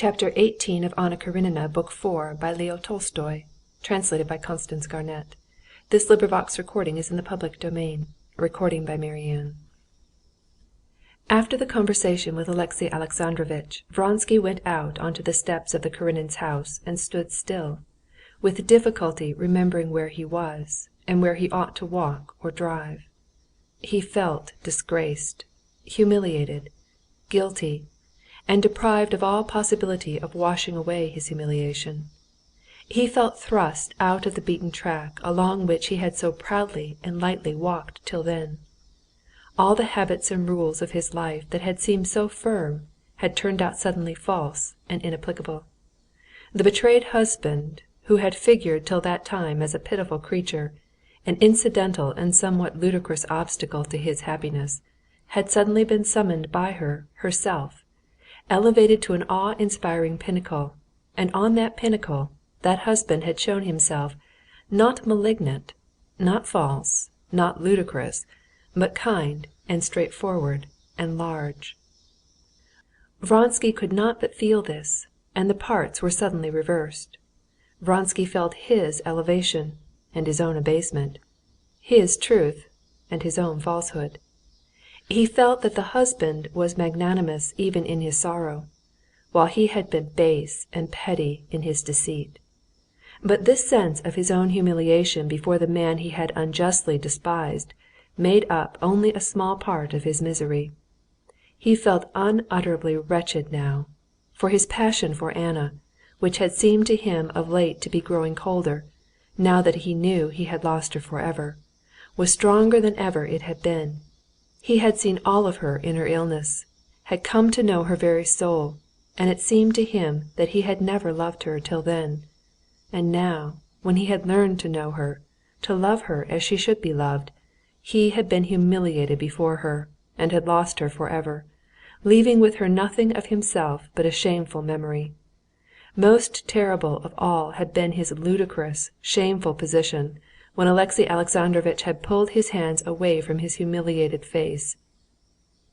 Chapter 18 of Anna Karenina, Book 4, by Leo Tolstoy. Translated by Constance Garnett. This recording is in the public domain. Recording by Marianne. After the conversation with Alexey Alexandrovitch, Vronsky went out onto the steps of the Karenins' house and stood still, with difficulty remembering where he was, and where he ought to walk or drive. He felt disgraced, humiliated, guilty, and deprived of all possibility of washing away his humiliation. He felt thrust out of the beaten track along which he had so proudly and lightly walked till then. All the habits and rules of his life that had seemed so firm had turned out suddenly false and inapplicable. The betrayed husband, who had figured till that time as a pitiful creature, an incidental and somewhat ludicrous obstacle to his happiness, had suddenly been summoned by her herself, elevated to an awe-inspiring pinnacle, and on that pinnacle that husband had shown himself, not malignant, not false, not ludicrous, but kind and straightforward and large. Vronsky could not but feel this, and the parts were suddenly reversed. Vronsky felt his elevation and his own abasement, his truth and his own falsehood. He felt that the husband was magnanimous even in his sorrow, while he had been base and petty in his deceit. But this sense of his own humiliation before the man he had unjustly despised made up only a small part of his misery. He felt unutterably wretched now, for his passion for Anna, which had seemed to him of late to be growing colder, now that he knew he had lost her forever, was stronger than ever it had been. He had seen all of her in her illness, had come to know her very soul, and it seemed to him that he had never loved her till then. And now, when he had learned to know her, to love her as she should be loved, he had been humiliated before her, and had lost her forever, leaving with her nothing of himself but a shameful memory. Most terrible of all had been his ludicrous, shameful position when Alexey Alexandrovitch had pulled his hands away from his humiliated face.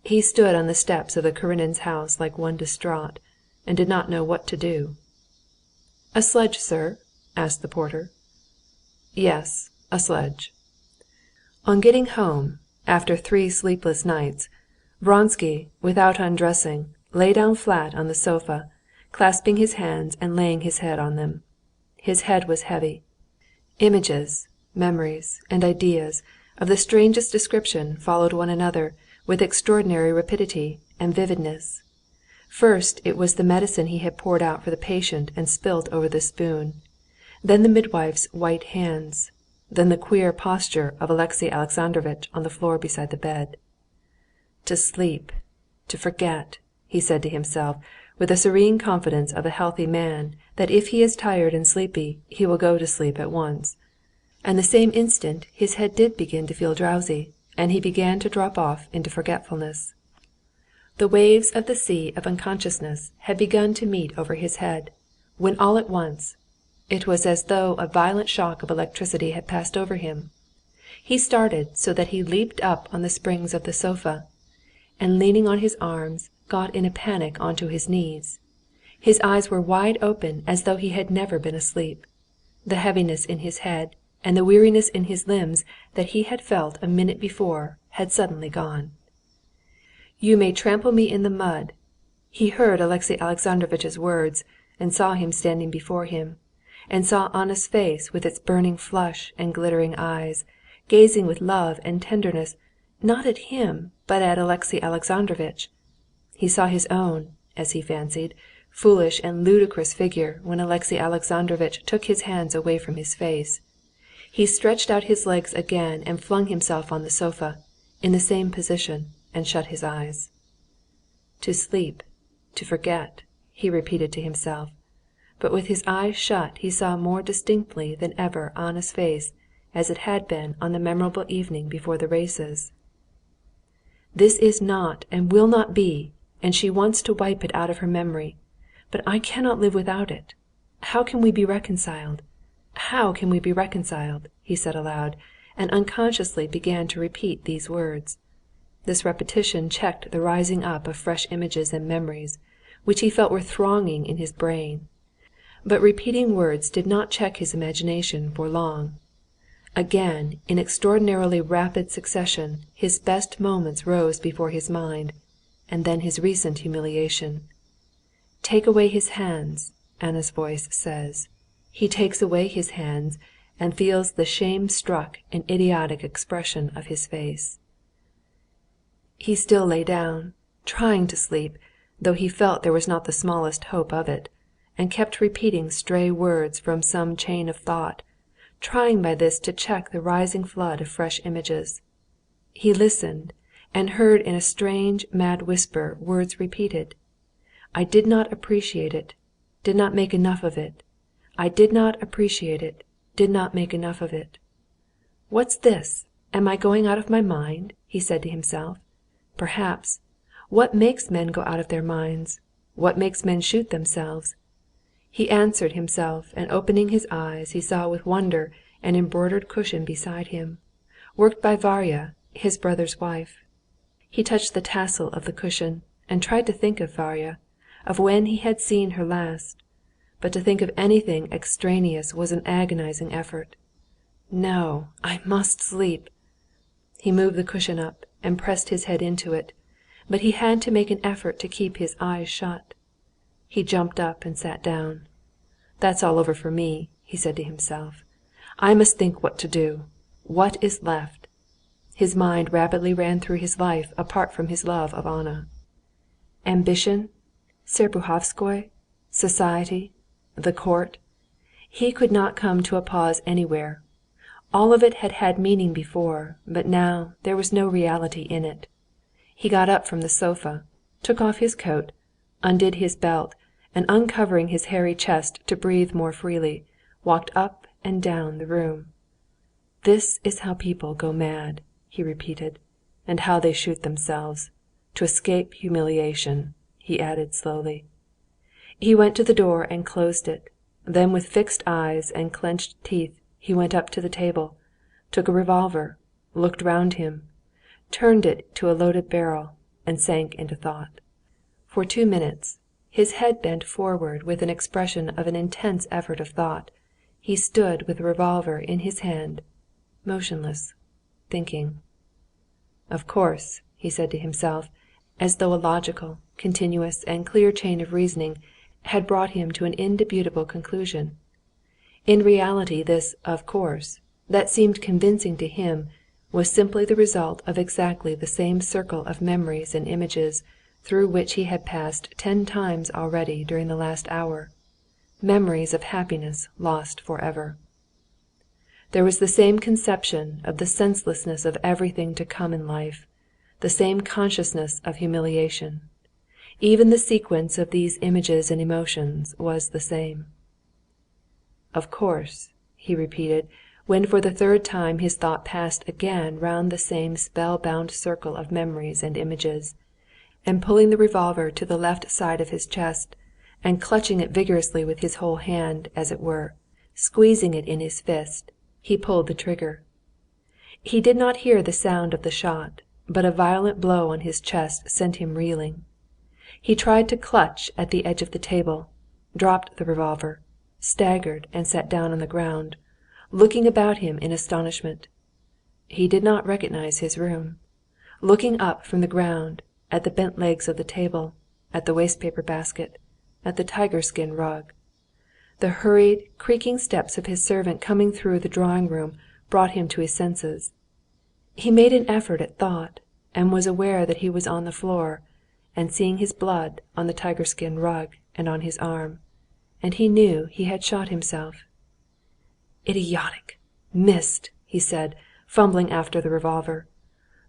He stood on the steps of the Karenins' house like one distraught, and did not know what to do. "A sledge, sir?" asked the porter. "Yes, a sledge." On getting home, after 3 sleepless nights, Vronsky, without undressing, lay down flat on the sofa, clasping his hands and laying his head on them. His head was heavy. Images, memories, and ideas of the strangest description followed one another with extraordinary rapidity and vividness. First it was the medicine he had poured out for the patient and spilt over the spoon, then the midwife's white hands, then the queer posture of Alexey Alexandrovitch on the floor beside the bed. "To sleep, to forget," he said to himself with the serene confidence of a healthy man that if he is tired and sleepy he will go to sleep at once. And the same instant his head did begin to feel drowsy, and he began to drop off into forgetfulness. The waves of the sea of unconsciousness had begun to meet over his head, when all at once, it was as though a violent shock of electricity had passed over him. He started so that he leaped up on the springs of the sofa, and leaning on his arms, got in a panic onto his knees. His eyes were wide open as though he had never been asleep. The heaviness in his head and the weariness in his limbs that he had felt a minute before had suddenly gone. "You may trample me in the mud." He heard Alexey Alexandrovitch's words, and saw him standing before him, and saw Anna's face with its burning flush and glittering eyes, gazing with love and tenderness, not at him, but at Alexey Alexandrovitch. He saw his own, as he fancied, foolish and ludicrous figure when Alexey Alexandrovitch took his hands away from his face. He stretched out his legs again and flung himself on the sofa, in the same position, and shut his eyes. "To sleep, to forget," he repeated to himself, but with his eyes shut he saw more distinctly than ever Anna's face as it had been on the memorable evening before the races. "This is not and will not be, and she wants to wipe it out of her memory, but I cannot live without it. How can we be reconciled? How can we be reconciled?" he said aloud, and unconsciously began to repeat these words. This repetition checked the rising up of fresh images and memories, which he felt were thronging in his brain. But repeating words did not check his imagination for long. Again, in extraordinarily rapid succession, his best moments rose before his mind, and then his recent humiliation. "Take away his hands," Anna's voice says. He takes away his hands and feels the shame-struck and idiotic expression of his face. He still lay down, trying to sleep, though he felt there was not the smallest hope of it, and kept repeating stray words from some chain of thought, trying by this to check the rising flood of fresh images. He listened, and heard in a strange, mad whisper words repeated. "I did not appreciate it, did not make enough of it. I did not appreciate it, did not make enough of it." "What's this? Am I going out of my mind?" he said to himself. "Perhaps. What makes men go out of their minds? What makes men shoot themselves?" He answered himself, and opening his eyes, he saw with wonder an embroidered cushion beside him, worked by Varya, his brother's wife. He touched the tassel of the cushion, and tried to think of Varya, of when he had seen her last, but to think of anything extraneous was an agonizing effort. "No, I must sleep." He moved the cushion up, and pressed his head into it, but he had to make an effort to keep his eyes shut. He jumped up and sat down. "That's all over for me," he said to himself. "I must think what to do. What is left?" His mind rapidly ran through his life apart from his love of Anna. Ambition, Serpuhovskoy, society, the court. He could not come to a pause anywhere. All of it had had meaning before, but now there was no reality in it. He got up from the sofa, took off his coat, undid his belt, and uncovering his hairy chest to breathe more freely, walked up and down the room. "This is how people go mad," he repeated, "and how they shoot themselves. To escape humiliation," he added slowly. He went to the door and closed it. Then with fixed eyes and clenched teeth he went up to the table, took a revolver, looked round him, turned it to a loaded barrel, and sank into thought. For 2 minutes, his head bent forward with an expression of an intense effort of thought, he stood with the revolver in his hand, motionless, thinking. "Of course," he said to himself, as though a logical, continuous, and clear chain of reasoning had brought him to an indubitable conclusion. In reality this "of course," that seemed convincing to him, was simply the result of exactly the same circle of memories and images through which he had passed 10 times already during the last hour, memories of happiness lost forever. There was the same conception of the senselessness of everything to come in life, the same consciousness of humiliation. Even the sequence of these images and emotions was the same. "Of course," he repeated, when for the 3rd time his thought passed again round the same spell-bound circle of memories and images, and pulling the revolver to the left side of his chest, and clutching it vigorously with his whole hand, as it were, squeezing it in his fist, he pulled the trigger. He did not hear the sound of the shot, but a violent blow on his chest sent him reeling. He tried to clutch at the edge of the table, dropped the revolver, staggered and sat down on the ground, looking about him in astonishment. He did not recognize his room. Looking up from the ground, at the bent legs of the table, at the waste-paper basket, at the tiger-skin rug. The hurried, creaking steps of his servant coming through the drawing-room brought him to his senses. He made an effort at thought, and was aware that he was on the floor, and seeing his blood on the tiger-skin rug and on his arm, and he knew he had shot himself. "Idiotic! Missed!" he said, fumbling after the revolver.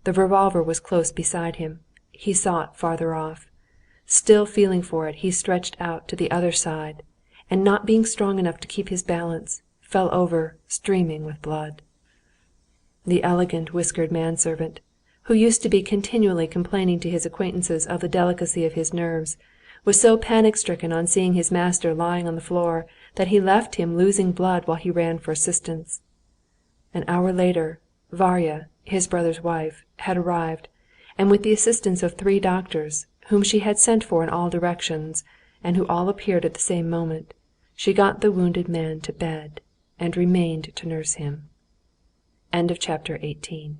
The revolver was close beside him. He saw it farther off. Still feeling for it, he stretched out to the other side, and not being strong enough to keep his balance, fell over, streaming with blood. The elegant whiskered manservant, who used to be continually complaining to his acquaintances of the delicacy of his nerves, was so panic-stricken on seeing his master lying on the floor that he left him losing blood while he ran for assistance. An hour later, Varya, his brother's wife, had arrived, and with the assistance of 3 doctors, whom she had sent for in all directions, and who all appeared at the same moment, she got the wounded man to bed, and remained to nurse him. Chapter 19